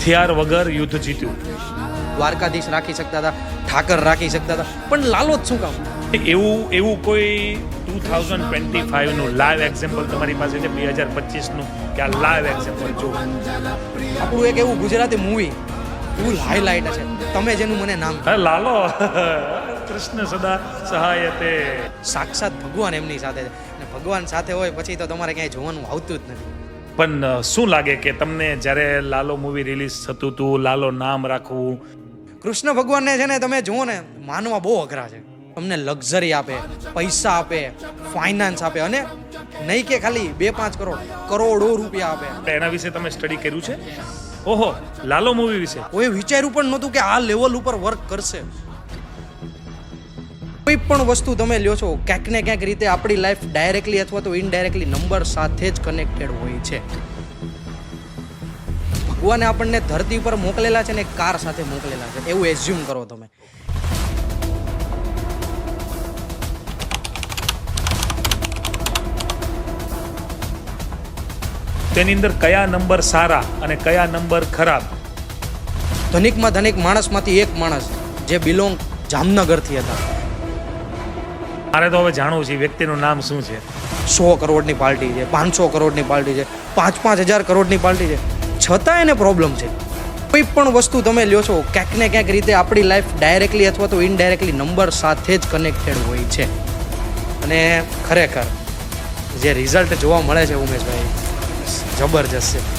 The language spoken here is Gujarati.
હથિયાર વગર યુદ્ધ જીત્યું. દ્વારકાધીશ રાખી શકતા હતા, ઠાકર રાખી શકતા હતા, પણ લાલો જ શું કામ? એવું કોઈ 2025 નું લાઈવ એક્ઝામ્પલ તમારી પાસે છે 2025 નું કે આ લાઈવ એક્ઝામ્પલ જો આપણું એક એવું ગુજરાતી મૂવી ફૂલ હાઈલાઇટ છે, તમે જેનું મને નામ હા લાલો કૃષ્ણ સદા સહાયતે. સાક્ષાત ભગવાન એમની સાથે છે, અને ભગવાન સાથે હોય પછી તો તમારે ક્યાંય જોવાનું આવતું જ નથી. પણ શું લાગે કે તમને જ્યારે લાલો મૂવી રિલીઝ થતું હતું, લાલો નામ રાખવું, કૃષ્ણ ભગવાનને છે ને તમે જુઓ ને, માનવા બહુ અઘરા છે. તમને લક્ઝરી આપે, પૈસા આપે, ફાઇનાન્સ આપે, અને નહીં કે ખાલી 2-5 કરોડો રૂપિયા આપે. એના વિશે તમે સ્ટડી કર્યું છે? ઓહો, લાલો મૂવી વિશે કોઈ વિચાર્યું પણ નહોતું કે આ લેવલ ઉપર વર્ક કરશે. કોઈ પણ વસ્તુ તમે લ્યો છો, ક્યાંક ને ક્યાંક રીતે આપણી લાઈફ ડાયરેક્ટલી અથવા તો ઇનડાયરેક્ટલી નંબર સાથે જ કનેક્ટેડ હોય છે. ભગવાને આપણને ધરતી પર મોકલેલા છે ને એક કાર સાથે મોકલેલા છે, એવું એઝ્યુમ કરો તમે. તેની અંદર કયા નંબર સારા અને કયા નંબર ખરાબ? ધનિકમાં ધનિક માણસમાંથી એક માણસ જે બિલોંગ જામનગરથી હતા. મારે તો હવે જાણવું છે વ્યક્તિનું નામ શું છે. 100 કરોડની પાર્ટી છે, 500 કરોડની પાર્ટી છે, 5,000 કરોડની પાર્ટી છે, છતાં એને પ્રોબ્લેમ છે. કોઈ પણ વસ્તુ તમે લ્યો છો, ક્યાંક ને ક્યાંક રીતે આપણી લાઈફ ડાયરેક્ટલી અથવા તો ઇનડાયરેક્ટલી નંબર સાથે જ કનેક્ટેડ હોય છે. અને ખરેખર જે રિઝલ્ટ જોવા મળે છે ઉમેશભાઈ, જબરજસ્ત છે.